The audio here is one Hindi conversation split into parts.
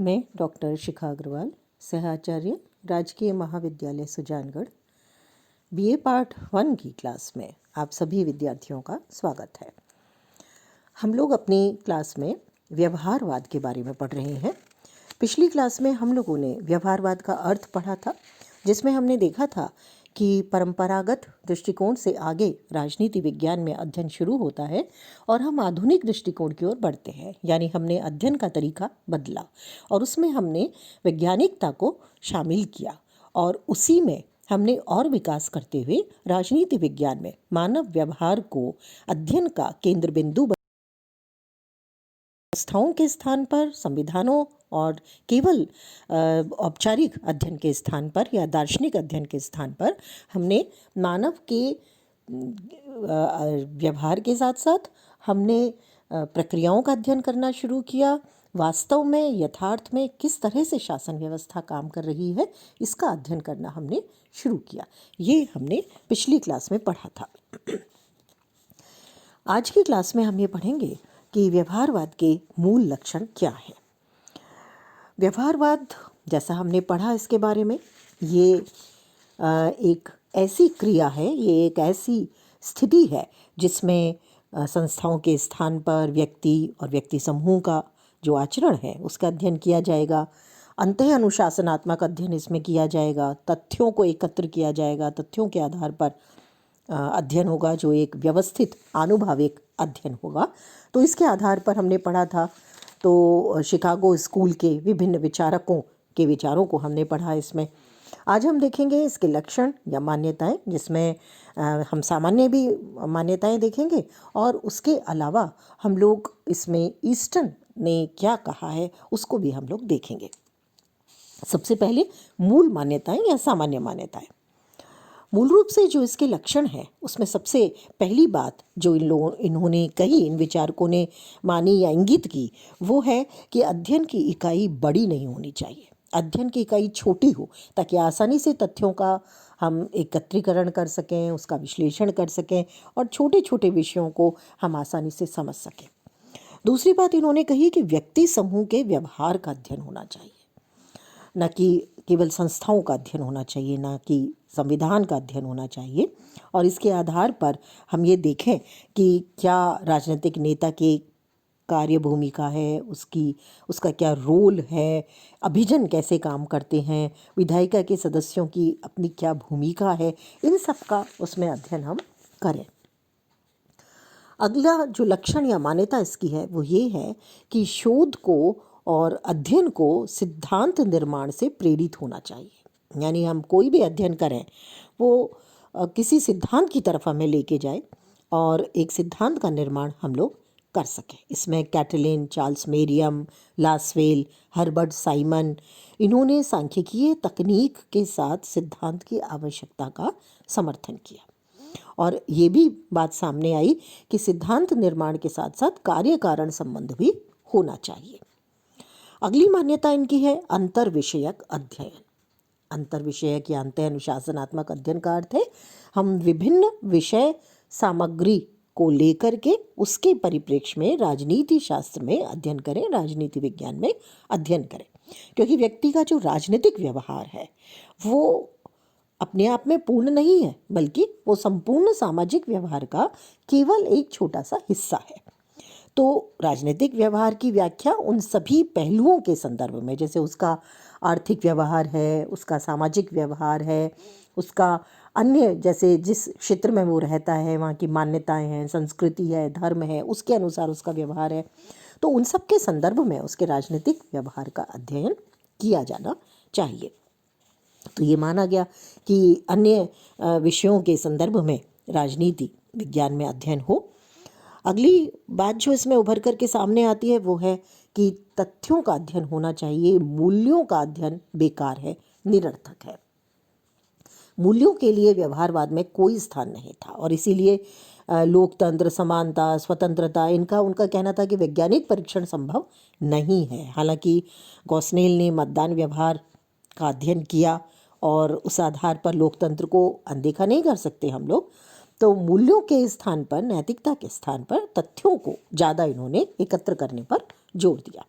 मैं डॉक्टर शिखा अग्रवाल, सहाचार्य, राजकीय महाविद्यालय सुजानगढ़, बीए पार्ट 1 की क्लास में आप सभी विद्यार्थियों का स्वागत है। हम लोग अपनी क्लास में व्यवहारवाद के बारे में पढ़ रहे हैं। पिछली क्लास में हम लोगों ने व्यवहारवाद का अर्थ पढ़ा था, जिसमें हमने देखा था कि परंपरागत दृष्टिकोण से आगे राजनीति विज्ञान में अध्ययन शुरू होता है और हम आधुनिक दृष्टिकोण की ओर बढ़ते हैं। यानी हमने अध्ययन का तरीका बदला और उसमें हमने वैज्ञानिकता को शामिल किया और उसी में हमने और विकास करते हुए राजनीति विज्ञान में मानव व्यवहार को अध्ययन का केंद्र बिंदु व्यवस्थाओं के स्थान पर, संविधानों और केवल औपचारिक अध्ययन के स्थान पर या दार्शनिक अध्ययन के स्थान पर हमने मानव के व्यवहार के साथ साथ हमने प्रक्रियाओं का अध्ययन करना शुरू किया। वास्तव में यथार्थ में किस तरह से शासन व्यवस्था काम कर रही है, इसका अध्ययन करना हमने शुरू किया। ये हमने पिछली क्लास में पढ़ा था। आज की क्लास में हम ये पढ़ेंगे कि व्यवहारवाद के मूल लक्षण क्या हैं। व्यवहारवाद, जैसा हमने पढ़ा इसके बारे में, ये एक ऐसी क्रिया है, ये एक ऐसी स्थिति है जिसमें संस्थाओं के स्थान पर व्यक्ति और व्यक्ति समूह का जो आचरण है उसका अध्ययन किया जाएगा। अंतः अनुशासनात्मक अध्ययन इसमें किया जाएगा। तथ्यों को एकत्र किया जाएगा, तथ्यों के आधार पर अध्ययन होगा जो एक व्यवस्थित आनुभाविक अध्ययन होगा। तो इसके आधार पर हमने पढ़ा था, तो शिकागो स्कूल के विभिन्न विचारकों के विचारों को हमने पढ़ा इसमें। आज हम देखेंगे इसके लक्षण या मान्यताएं, जिसमें हम सामान्य भी मान्यताएं देखेंगे और उसके अलावा हम लोग इसमें ईस्टर्न ने क्या कहा है उसको भी हम लोग देखेंगे। सबसे पहले मूल मान्यताएं या सामान्य मान्यताएं। मूल रूप से जो इसके लक्षण हैं उसमें सबसे पहली बात जो इन्होंने कही, इन विचारकों ने मानी या इंगित की, वो है कि अध्ययन की इकाई बड़ी नहीं होनी चाहिए। अध्ययन की इकाई छोटी हो ताकि आसानी से तथ्यों का हम एकत्रीकरण कर सकें, उसका विश्लेषण कर सकें और छोटे छोटे विषयों को हम आसानी से समझ सकें। दूसरी बात इन्होंने कही कि व्यक्ति समूह के व्यवहार का अध्ययन होना चाहिए, न कि केवल संस्थाओं का अध्ययन होना चाहिए, न कि संविधान का अध्ययन होना चाहिए। और इसके आधार पर हम ये देखें कि क्या राजनीतिक नेता के कार्य भूमिका है, उसका क्या रोल है, अभिजन कैसे काम करते हैं, विधायिका के सदस्यों की अपनी क्या भूमिका है, इन सब का उसमें अध्ययन हम करें। अगला जो लक्षण या मान्यता इसकी है वो ये है कि शोध को और अध्ययन को सिद्धांत निर्माण से प्रेरित होना चाहिए। यानी हम कोई भी अध्ययन करें वो किसी सिद्धांत की तरफ हमें लेके जाए और एक सिद्धांत का निर्माण हम लोग कर सकें। इसमें Catlin, Charles Merriam, Lasswell, Herbert Simon, इन्होंने सांख्यिकीय तकनीक के साथ सिद्धांत की आवश्यकता का समर्थन किया और ये भी बात सामने आई कि सिद्धांत निर्माण के साथ साथ कार्य कारण संबंध भी होना चाहिए। अगली मान्यता इनकी है अंतर विषयक अध्ययन। अंतर विषयक या अंतः अनुशासनात्मक अध्ययन का अर्थ है हम विभिन्न विषय सामग्री को लेकर के उसके परिप्रेक्ष्य में राजनीति शास्त्र में अध्ययन करें, राजनीति विज्ञान में अध्ययन करें। क्योंकि व्यक्ति का जो राजनीतिक व्यवहार है वो अपने आप में पूर्ण नहीं है, बल्कि वो संपूर्ण सामाजिक व्यवहार का केवल एक छोटा सा हिस्सा है। तो राजनीतिक व्यवहार की व्याख्या उन सभी पहलुओं के संदर्भ में, जैसे उसका आर्थिक व्यवहार है, उसका सामाजिक व्यवहार है, उसका अन्य जैसे जिस क्षेत्र में वो रहता है वहाँ की मान्यताएं हैं, संस्कृति है, धर्म है, उसके अनुसार उसका व्यवहार है। तो उन सब के संदर्भ में उसके राजनीतिक व्यवहार का अध्ययन किया जाना चाहिए। तो ये माना गया कि अन्य विषयों के संदर्भ में राजनीति विज्ञान में अध्ययन हो। अगली बात जो इसमें उभर कर के सामने आती है वो है कि तथ्यों का अध्ययन होना चाहिए, मूल्यों का अध्ययन बेकार है, निरर्थक है। मूल्यों के लिए व्यवहारवाद में कोई स्थान नहीं था और इसीलिए लोकतंत्र, समानता, स्वतंत्रता, उनका कहना था कि वैज्ञानिक परीक्षण संभव नहीं है। हालांकि गॉस्नेल ने मतदान व्यवहार का अध्ययन किया और उस आधार पर लोकतंत्र को अनदेखा नहीं कर सकते हम लोग। तो मूल्यों के स्थान पर, नैतिकता के स्थान पर तथ्यों को ज़्यादा इन्होंने एकत्र करने पर जोर दिया।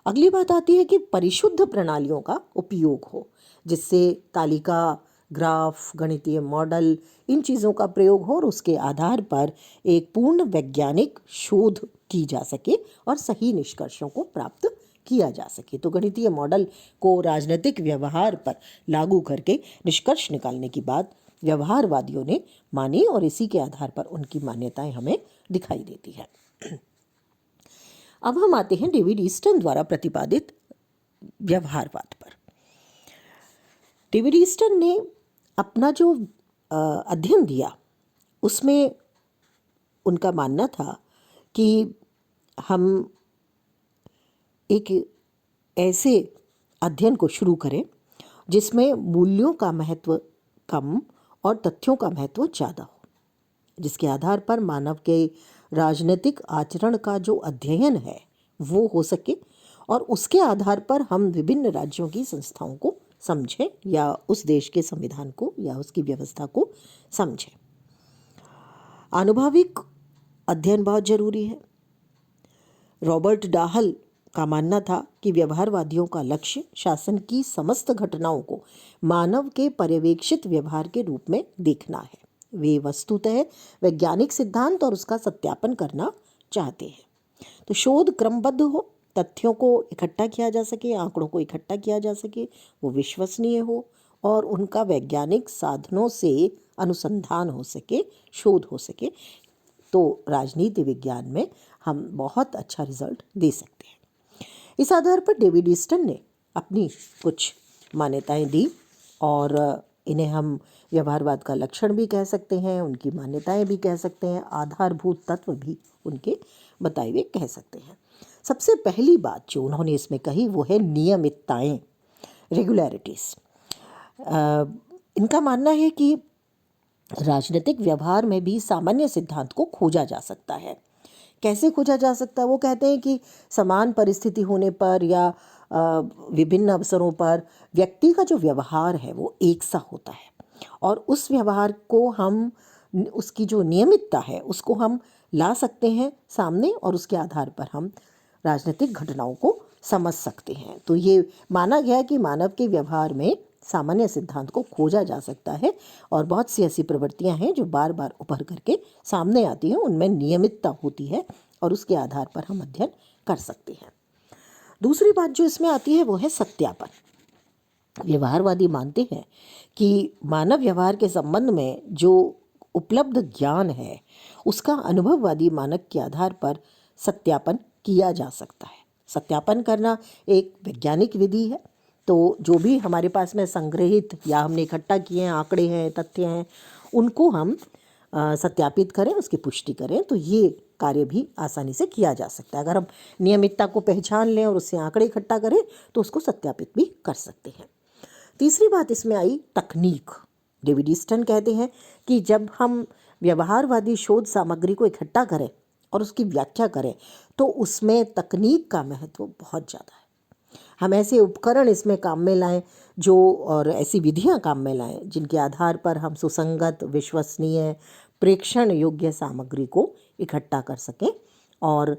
अगली बात आती है कि परिशुद्ध प्रणालियों का उपयोग हो, जिससे तालिका, ग्राफ, गणितीय मॉडल, इन चीज़ों का प्रयोग हो और उसके आधार पर एक पूर्ण वैज्ञानिक शोध की जा सके और सही निष्कर्षों को प्राप्त किया जा सके। तो गणितीय मॉडल को राजनीतिक व्यवहार पर लागू करके निष्कर्ष निकालने की बात व्यवहारवादियों ने मानी और इसी के आधार पर उनकी मान्यताएं हमें दिखाई देती है। अब हम आते हैं डेविड ईस्टन द्वारा प्रतिपादित व्यवहारवाद पर। डेविड ईस्टन ने अपना जो अध्ययन दिया उसमें उनका मानना था कि हम एक ऐसे अध्ययन को शुरू करें जिसमें मूल्यों का महत्व कम और तथ्यों का महत्व ज़्यादा हो, जिसके आधार पर मानव के राजनीतिक आचरण का जो अध्ययन है वो हो सके और उसके आधार पर हम विभिन्न राज्यों की संस्थाओं को समझें या उस देश के संविधान को या उसकी व्यवस्था को समझें। आनुभाविक अध्ययन बहुत जरूरी है। रॉबर्ट डाहल का मानना था कि व्यवहारवादियों का लक्ष्य शासन की समस्त घटनाओं को मानव के पर्यवेक्षित व्यवहार के रूप में देखना है। वे वस्तुतः वैज्ञानिक सिद्धांत और उसका सत्यापन करना चाहते हैं। तो शोध क्रमबद्ध हो, तथ्यों को इकट्ठा किया जा सके, आंकड़ों को इकट्ठा किया जा सके, वो विश्वसनीय हो और उनका वैज्ञानिक साधनों से अनुसंधान हो सके, शोध हो सके, तो राजनीति विज्ञान में हम बहुत अच्छा रिजल्ट दे सकते हैं। इस आधार पर डेविड ईस्टन ने अपनी कुछ मान्यताएं दी और इन्हें हम व्यवहारवाद का लक्षण भी कह सकते हैं, उनकी मान्यताएं भी कह सकते हैं, आधारभूत तत्व भी उनके बताए हुए कह सकते हैं। सबसे पहली बात जो उन्होंने इसमें कही वो है नियमितताएं, रेगुलरिटीज़। इनका मानना है कि राजनीतिक व्यवहार में भी सामान्य सिद्धांत को खोजा जा सकता है। कैसे खोजा जा सकता है? वो कहते हैं कि समान परिस्थिति होने पर या विभिन्न अवसरों पर व्यक्ति का जो व्यवहार है वो एक सा होता है और उस व्यवहार को हम, उसकी जो नियमितता है उसको हम ला सकते हैं सामने और उसके आधार पर हम राजनीतिक घटनाओं को समझ सकते हैं। तो ये माना गया कि मानव के व्यवहार में सामान्य सिद्धांत को खोजा जा सकता है और बहुत सी ऐसी प्रवृत्तियां हैं जो बार बार उभर करके सामने आती हैं, उनमें नियमितता होती है और उसके आधार पर हम अध्ययन कर सकते हैं। दूसरी बात जो इसमें आती है वो है सत्यापन। व्यवहारवादी मानते हैं कि मानव व्यवहार के संबंध में जो उपलब्ध ज्ञान है उसका अनुभववादी मानक के आधार पर सत्यापन किया जा सकता है। सत्यापन करना एक वैज्ञानिक विधि है। तो जो भी हमारे पास में संग्रहित या हमने इकट्ठा किए हैं आंकड़े हैं, तथ्य हैं, उनको हम सत्यापित करें, उसकी पुष्टि करें, तो ये कार्य भी आसानी से किया जा सकता है। अगर हम नियमितता को पहचान लें और उससे आंकड़े इकट्ठा करें तो उसको सत्यापित भी कर सकते हैं। तीसरी बात इसमें आई तकनीक। डेविड ईस्टन कहते हैं कि जब हम व्यवहारवादी शोध सामग्री को इकट्ठा करें और उसकी व्याख्या करें तो उसमें तकनीक का महत्व बहुत ज़्यादा है। हम ऐसे उपकरण इसमें काम में लाएं जो, और ऐसी विधियां काम में लाएं जिनके आधार पर हम सुसंगत, विश्वसनीय, प्रेक्षण योग्य सामग्री को इकट्ठा कर सकें। और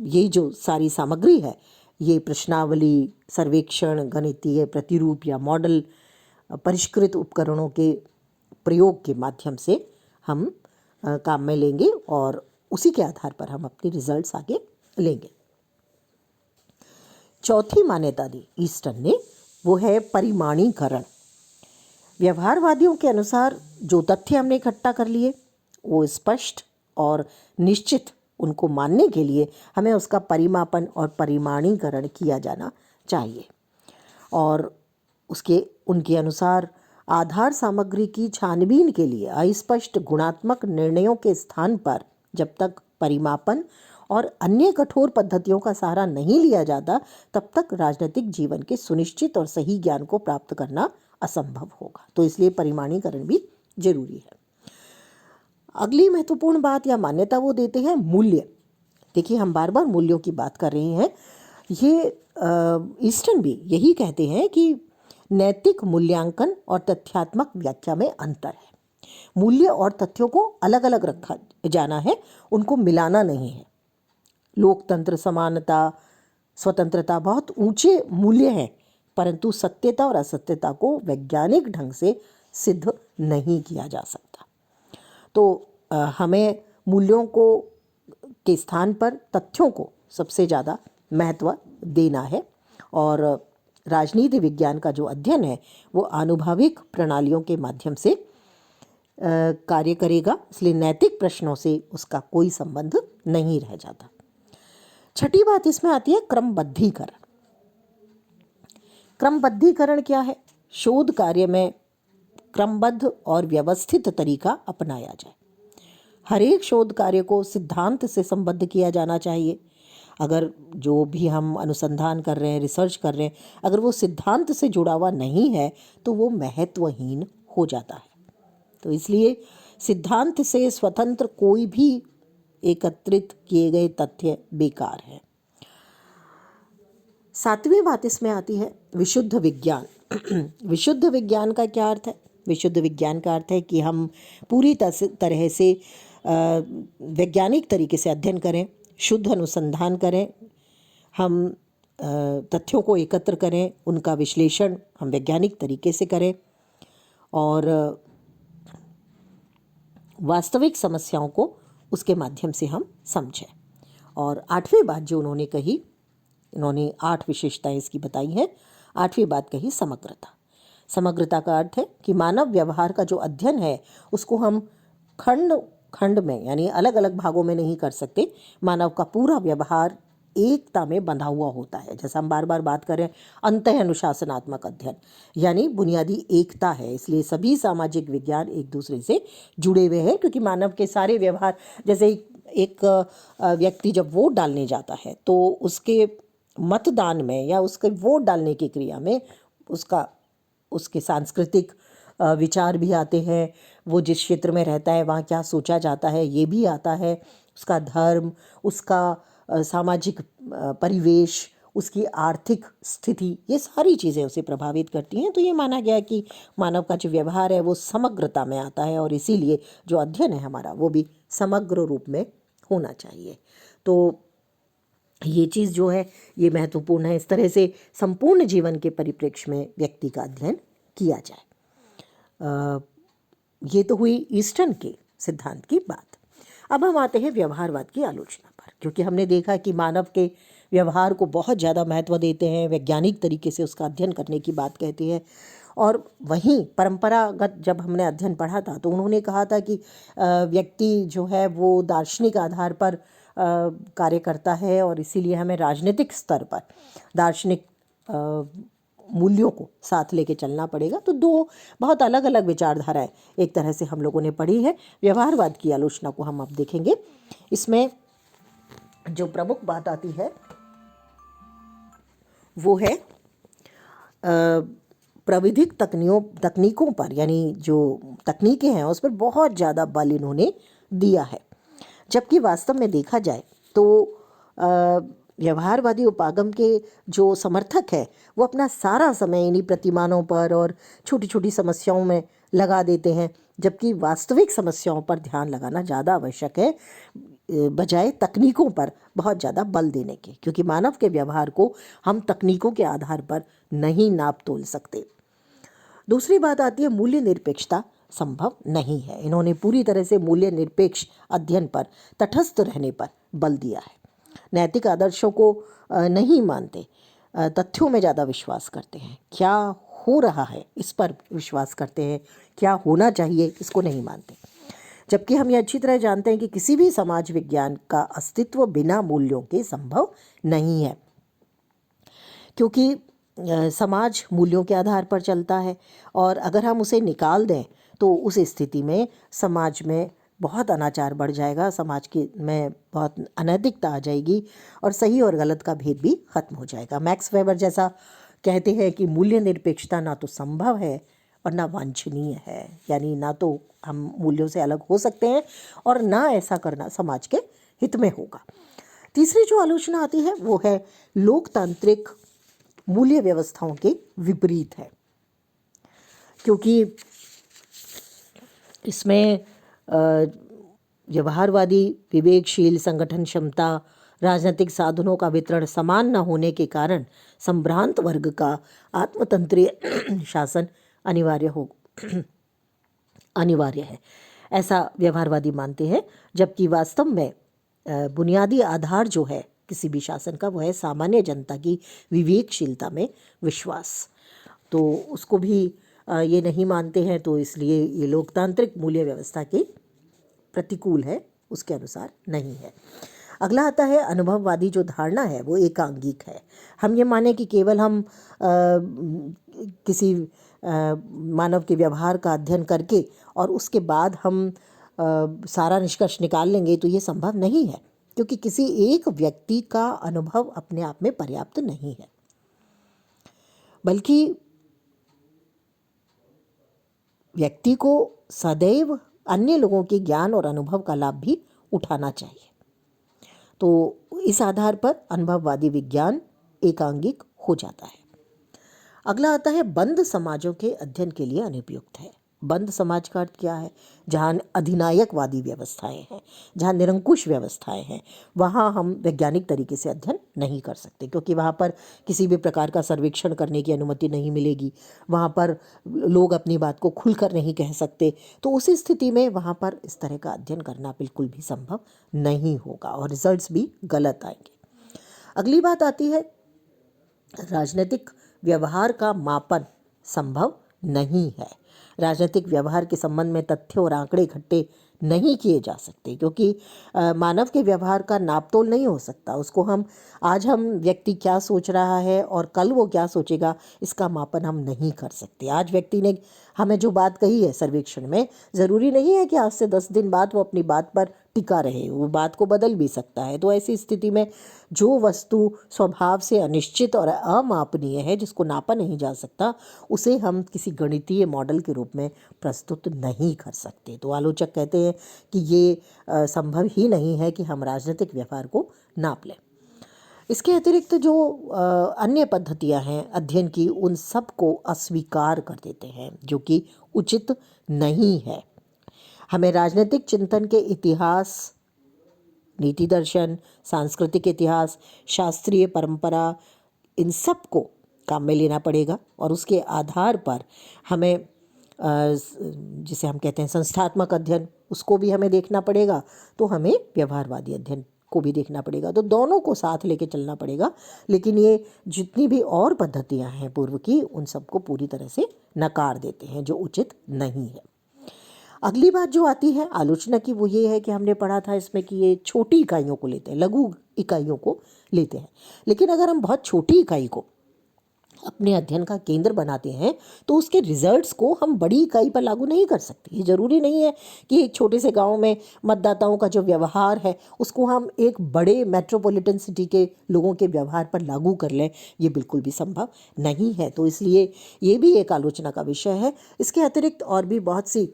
ये जो सारी सामग्री है ये प्रश्नावली, सर्वेक्षण, गणितीय प्रतिरूप या मॉडल, परिष्कृत उपकरणों के प्रयोग के माध्यम से हम काम में लेंगे और उसी के आधार पर हम अपने रिजल्ट्स आगे लेंगे। चौथी मान्यता दी ईस्टन ने वो है परिमाणीकरण। व्यवहारवादियों के अनुसार जो तथ्य हमने इकट्ठा कर लिए वो स्पष्ट और निश्चित, उनको मानने के लिए हमें उसका परिमापन और परिमाणीकरण किया जाना चाहिए। और उनके अनुसार आधार सामग्री की छानबीन के लिए अस्पष्ट गुणात्मक निर्णयों के स्थान पर जब तक परिमापन और अन्य कठोर पद्धतियों का सहारा नहीं लिया जाता तब तक राजनीतिक जीवन के सुनिश्चित और सही ज्ञान को प्राप्त करना असंभव होगा। तो इसलिए परिमाणीकरण भी जरूरी है। अगली महत्वपूर्ण बात या मान्यता वो देते हैं मूल्य। देखिए, हम बार बार मूल्यों की बात कर रहे हैं। ये ईस्टन भी यही कहते हैं कि नैतिक मूल्यांकन और तथ्यात्मक व्याख्या में अंतर है। मूल्य और तथ्यों को अलग अलग रखा जाना है, उनको मिलाना नहीं है। लोकतंत्र, समानता, स्वतंत्रता बहुत ऊंचे मूल्य हैं, परंतु सत्यता और असत्यता को वैज्ञानिक ढंग से सिद्ध नहीं किया जा सकता। तो हमें मूल्यों को के स्थान पर तथ्यों को सबसे ज़्यादा महत्व देना है, और राजनीति विज्ञान का जो अध्ययन है वो आनुभविक प्रणालियों के माध्यम से कार्य करेगा, इसलिए नैतिक प्रश्नों से उसका कोई संबंध नहीं रह जाता। छठी बात इसमें आती है क्रमबद्धीकरण। क्रमबद्धीकरण क्या है? शोध कार्य में क्रमबद्ध और व्यवस्थित तरीका अपनाया जाए। हर एक शोध कार्य को सिद्धांत से संबद्ध किया जाना चाहिए। अगर जो भी हम अनुसंधान कर रहे हैं, रिसर्च कर रहे हैं, अगर वो सिद्धांत से जुड़ा हुआ नहीं है तो वो महत्वहीन हो जाता है। तो इसलिए सिद्धांत से स्वतंत्र कोई भी एकत्रित किए गए तथ्य बेकार है। सातवीं बात इसमें आती है विशुद्ध विज्ञान। विशुद्ध विज्ञान का क्या अर्थ है? विशुद्ध विज्ञान का अर्थ है कि हम पूरी तरह से वैज्ञानिक तरीके से अध्ययन करें, शुद्ध अनुसंधान करें, हम तथ्यों को एकत्र करें, उनका विश्लेषण हम वैज्ञानिक तरीके से करें और वास्तविक समस्याओं को उसके माध्यम से हम समझें। और आठवीं बात जो उन्होंने कही, इन्होंने 8 विशेषताएं इसकी बताई हैं। आठवीं बात कही समग्रता। समग्रता का अर्थ है कि मानव व्यवहार का जो अध्ययन है उसको हम खंड खंड में यानी अलग अलग भागों में नहीं कर सकते। मानव का पूरा व्यवहार एकता में बंधा हुआ होता है। जैसा हम बार बार बात करें, अंतः अनुशासनात्मक अध्ययन यानी बुनियादी एकता है। इसलिए सभी सामाजिक विज्ञान एक दूसरे से जुड़े हुए हैं, क्योंकि मानव के सारे व्यवहार, जैसे एक व्यक्ति जब वोट डालने जाता है तो उसके मतदान में या उसके वोट डालने की क्रिया में उसके सांस्कृतिक विचार भी आते हैं, वो जिस क्षेत्र में रहता है वहाँ क्या सोचा जाता है ये भी आता है, उसका धर्म, उसका सामाजिक परिवेश, उसकी आर्थिक स्थिति, ये सारी चीज़ें उसे प्रभावित करती हैं। तो ये माना गया कि मानव का जो व्यवहार है वो समग्रता में आता है, और इसीलिए जो अध्ययन है हमारा वो भी समग्र रूप में होना चाहिए। तो ये चीज़ जो है ये महत्वपूर्ण है। इस तरह से संपूर्ण जीवन के परिप्रेक्ष्य में व्यक्ति का अध्ययन किया जाए। ये तो हुई ईस्टर्न के सिद्धांत की बात। अब हम आते हैं व्यवहारवाद की आलोचना पर, क्योंकि हमने देखा कि मानव के व्यवहार को बहुत ज़्यादा महत्व देते हैं, वैज्ञानिक तरीके से उसका अध्ययन करने की बात कहते हैं। और वहीं परंपरागत जब हमने अध्ययन पढ़ा था तो उन्होंने कहा था कि व्यक्ति जो है वो दार्शनिक आधार पर कार्य करता है, और इसीलिए हमें राजनीतिक स्तर पर दार्शनिक मूल्यों को साथ लेके चलना पड़ेगा। तो दो बहुत अलग अलग विचारधाराएं एक तरह से हम लोगों ने पढ़ी है। व्यवहारवाद की आलोचना को हम अब देखेंगे। इसमें जो प्रमुख बात आती है वो है प्राविधिक तकनीकों पर, यानी जो तकनीकें हैं उस पर बहुत ज़्यादा बल इन्होंने दिया है, जबकि वास्तव में देखा जाए तो व्यवहारवादी उपागम के जो समर्थक है वो अपना सारा समय इन्हीं प्रतिमानों पर और छोटी छोटी समस्याओं में लगा देते हैं, जबकि वास्तविक समस्याओं पर ध्यान लगाना ज़्यादा आवश्यक है बजाय तकनीकों पर बहुत ज़्यादा बल देने के, क्योंकि मानव के व्यवहार को हम तकनीकों के आधार पर नहीं नाप तोल सकते। दूसरी बात आती है मूल्य निरपेक्षता संभव नहीं है। इन्होंने पूरी तरह से मूल्य निरपेक्ष अध्ययन पर, तटस्थ रहने पर बल दिया है। नैतिक आदर्शों को नहीं मानते, तथ्यों में ज़्यादा विश्वास करते हैं। क्या हो रहा है इस पर विश्वास करते हैं, क्या होना चाहिए इसको नहीं मानते। जबकि हम ये अच्छी तरह जानते हैं कि किसी भी समाज विज्ञान का अस्तित्व बिना मूल्यों के संभव नहीं है, क्योंकि समाज मूल्यों के आधार पर चलता है, और अगर हम उसे निकाल दें तो उस स्थिति में समाज में बहुत अनाचार बढ़ जाएगा, समाज के में बहुत अनैतिकता आ जाएगी, और सही और गलत का भेद भी खत्म हो जाएगा। मैक्स वेबर जैसा कहते हैं कि मूल्य निरपेक्षता ना तो संभव है और ना वांछनीय है, यानी ना तो हम मूल्यों से अलग हो सकते हैं और ना ऐसा करना समाज के हित में होगा। तीसरी जो आलोचना आती है वो है लोकतांत्रिक मूल्य व्यवस्थाओं के विपरीत है, क्योंकि इसमें व्यवहारवादी, विवेकशील, संगठन क्षमता, राजनीतिक साधनों का वितरण समान न होने के कारण संभ्रांत वर्ग का आत्मतंत्रीय शासन अनिवार्य है, ऐसा व्यवहारवादी मानते हैं। जबकि वास्तव में बुनियादी आधार जो है किसी भी शासन का, वो है सामान्य जनता की विवेकशीलता में विश्वास। तो उसको भी ये नहीं मानते हैं, तो इसलिए ये लोकतांत्रिक मूल्य व्यवस्था के प्रतिकूल है, उसके अनुसार नहीं है। अगला आता है अनुभववादी जो धारणा है वो एकांगिक है। हम ये माने कि केवल हम किसी मानव के व्यवहार का अध्ययन करके और उसके बाद हम सारा निष्कर्ष निकाल लेंगे, तो ये संभव नहीं है, क्योंकि किसी एक व्यक्ति का अनुभव अपने आप में पर्याप्त नहीं है, बल्कि व्यक्ति को सदैव अन्य लोगों के ज्ञान और अनुभव का लाभ भी उठाना चाहिए। तो इस आधार पर अनुभववादी विज्ञान एकांगिक हो जाता है। अगला आता है बंद समाजों के अध्ययन के लिए अनुपयुक्त है। बंद समाज का अर्थ क्या है? जहाँ अधिनायकवादी व्यवस्थाएं हैं, जहाँ निरंकुश व्यवस्थाएं हैं, वहाँ हम वैज्ञानिक तरीके से अध्ययन नहीं कर सकते, क्योंकि वहाँ पर किसी भी प्रकार का सर्वेक्षण करने की अनुमति नहीं मिलेगी, वहाँ पर लोग अपनी बात को खुलकर नहीं कह सकते। तो उसी स्थिति में वहाँ पर इस तरह का अध्ययन करना बिल्कुल भी संभव नहीं होगा और रिजल्ट्स भी गलत आएंगे। अगली बात आती है राजनीतिक व्यवहार का मापन संभव नहीं है। राजनीतिक व्यवहार के संबंध में तथ्य और आंकड़े इकट्ठे नहीं किए जा सकते, क्योंकि मानव के व्यवहार का नापतोल नहीं हो सकता। उसको आज हम व्यक्ति क्या सोच रहा है और कल वो क्या सोचेगा, इसका मापन हम नहीं कर सकते। आज व्यक्ति ने हमें जो बात कही है सर्वेक्षण में, ज़रूरी नहीं है कि आज से 10 दिन बाद वो अपनी बात पर टिका रहे, वो बात को बदल भी सकता है। तो ऐसी स्थिति में जो वस्तु स्वभाव से अनिश्चित और अमापनीय है, जिसको नापा नहीं जा सकता, उसे हम किसी गणितीय मॉडल के रूप में प्रस्तुत नहीं कर सकते। तो आलोचक कहते हैं कि ये संभव ही नहीं है कि हम राजनीतिक व्यवहार को नाप लें। इसके अतिरिक्त जो अन्य पद्धतियां हैं अध्ययन की, उन सब को अस्वीकार कर देते हैं, जो कि उचित नहीं है। हमें राजनीतिक चिंतन के इतिहास, नीति दर्शन, सांस्कृतिक इतिहास, शास्त्रीय परंपरा, इन सब को काम में लेना पड़ेगा और उसके आधार पर हमें जिसे हम कहते हैं संस्थात्मक अध्ययन, उसको भी हमें देखना पड़ेगा। तो हमें व्यवहारवादी अध्ययन को भी देखना पड़ेगा। तो दोनों को साथ लेके चलना पड़ेगा। लेकिन ये जितनी भी और पद्धतियां हैं पूर्व की, उन सबको पूरी तरह से नकार देते हैं, जो उचित नहीं है। अगली बात जो आती है आलोचना की, वो ये है कि हमने पढ़ा था इसमें कि ये छोटी इकाइयों को लेते हैं, लघु इकाइयों को लेते हैं। लेकिन अगर हम बहुत छोटी इकाई को अपने अध्ययन का केंद्र बनाते हैं, तो उसके रिजल्ट्स को हम बड़ी इकाई पर लागू नहीं कर सकते। ये ज़रूरी नहीं है कि एक छोटे से गांव में मतदाताओं का जो व्यवहार है उसको हम एक बड़े मेट्रोपॉलिटन सिटी के लोगों के व्यवहार पर लागू कर लें, ये बिल्कुल भी संभव नहीं है। तो इसलिए ये भी एक आलोचना का विषय है। इसके अतिरिक्त और भी बहुत सी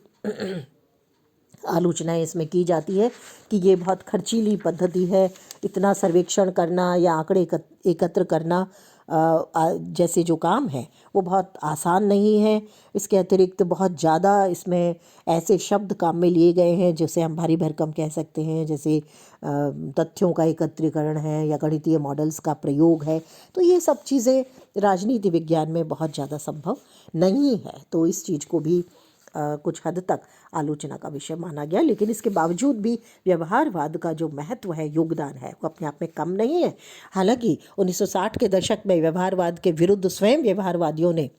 आलोचनाएं इसमें की जाती है कि ये बहुत खर्चीली पद्धति है, इतना सर्वेक्षण करना या आंकड़े एकत्र करना जैसे जो काम है वो बहुत आसान नहीं है। इसके अतिरिक्त बहुत ज़्यादा इसमें ऐसे शब्द काम में लिए गए हैं जिसे हम भारी भरकम कह सकते हैं, जैसे तथ्यों का एकत्रीकरण है या गणितीय मॉडल्स का प्रयोग है। तो ये सब चीज़ें राजनीति विज्ञान में बहुत ज़्यादा संभव नहीं है। तो इस चीज़ को भी कुछ हद तक आलोचना का विषय माना गया। लेकिन इसके बावजूद भी व्यवहारवाद का जो महत्व है, योगदान है, वो अपने आप में कम नहीं है। हालांकि 1960 के दशक में व्यवहारवाद के विरुद्ध स्वयं व्यवहारवादियों ने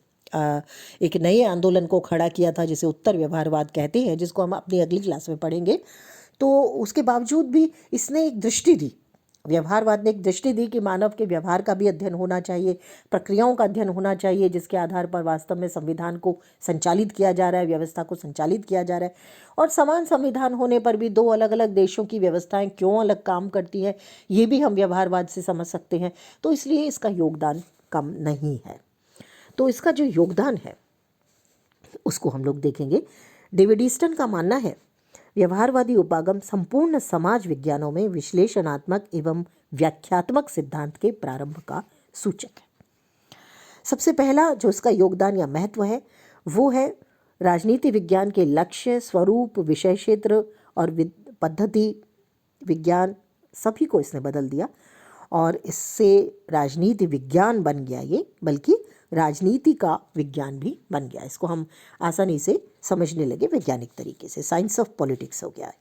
एक नए आंदोलन को खड़ा किया था, जिसे उत्तर व्यवहारवाद कहते हैं, जिसको हम अपनी अगली क्लास में पढ़ेंगे। तो उसके बावजूद भी इसने एक दृष्टि दी, व्यवहारवाद ने एक दृष्टि दी कि मानव के व्यवहार का भी अध्ययन होना चाहिए, प्रक्रियाओं का अध्ययन होना चाहिए, जिसके आधार पर वास्तव में संविधान को संचालित किया जा रहा है, व्यवस्था को संचालित किया जा रहा है। और समान संविधान होने पर भी दो अलग अलग देशों की व्यवस्थाएं क्यों अलग काम करती हैं, ये भी हम व्यवहारवाद से समझ सकते हैं। तो इसलिए इसका योगदान कम नहीं है। तो इसका जो योगदान है उसको हम लोग देखेंगे। डेविड ईस्टन का मानना है व्यवहारवादी उपागम संपूर्ण समाज विज्ञानों में विश्लेषणात्मक एवं व्याख्यात्मक सिद्धांत के प्रारंभ का सूचक है। सबसे पहला जो इसका योगदान या महत्व है वो है राजनीति विज्ञान के लक्ष्य, स्वरूप, विषय क्षेत्र और पद्धति विज्ञान सभी को इसने बदल दिया और इससे राजनीति विज्ञान बन गया ये, बल्कि राजनीति का विज्ञान भी बन गया। इसको हम आसानी से समझने लगे वैज्ञानिक तरीके से, साइंस ऑफ पॉलिटिक्स हो गया है।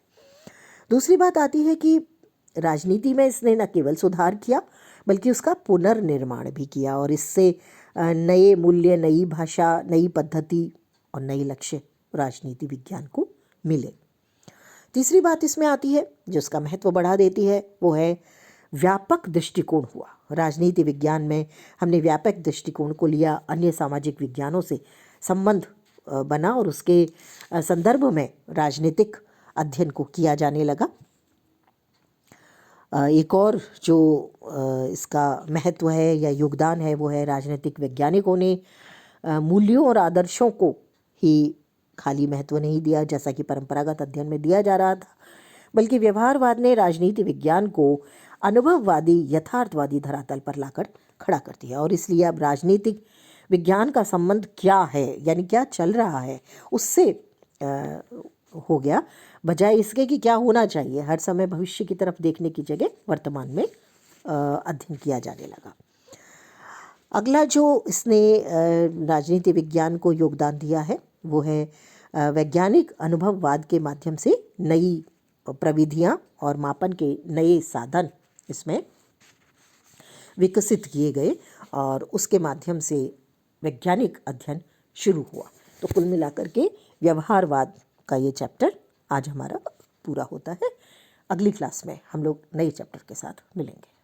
दूसरी बात आती है कि राजनीति में इसने न केवल सुधार किया बल्कि उसका पुनर्निर्माण भी किया और इससे नए मूल्य, नई भाषा, नई पद्धति और नए लक्ष्य राजनीति विज्ञान को मिले। तीसरी बात इसमें आती है जो उसका महत्व बढ़ा देती है, वो है व्यापक दृष्टिकोण हुआ। राजनीति विज्ञान में हमने व्यापक दृष्टिकोण को लिया, अन्य सामाजिक विज्ञानों से संबंध बना और उसके संदर्भ में राजनीतिक अध्ययन को किया जाने लगा। एक और जो इसका महत्व है या योगदान है वो है राजनीतिक वैज्ञानिकों ने मूल्यों और आदर्शों को ही खाली महत्व नहीं दिया जैसा कि परंपरागत अध्ययन में दिया जा रहा था, बल्कि व्यवहारवाद ने राजनीति विज्ञान को अनुभववादी, यथार्थवादी धरातल पर लाकर खड़ा कर दिया। और इसलिए अब राजनीतिक विज्ञान का संबंध क्या है, यानी क्या चल रहा है, उससे हो गया, बजाय इसके कि क्या होना चाहिए। हर समय भविष्य की तरफ देखने की जगह वर्तमान में अध्ययन किया जाने लगा। अगला जो इसने राजनीति विज्ञान को योगदान दिया है वो है वैज्ञानिक अनुभववाद के माध्यम से नई प्रविधियां और मापन के नए साधन इसमें विकसित किए गए और उसके माध्यम से वैज्ञानिक अध्ययन शुरू हुआ। तो कुल मिलाकर के व्यवहारवाद का ये चैप्टर आज हमारा पूरा होता है। अगली क्लास में हम लोग नए चैप्टर के साथ मिलेंगे।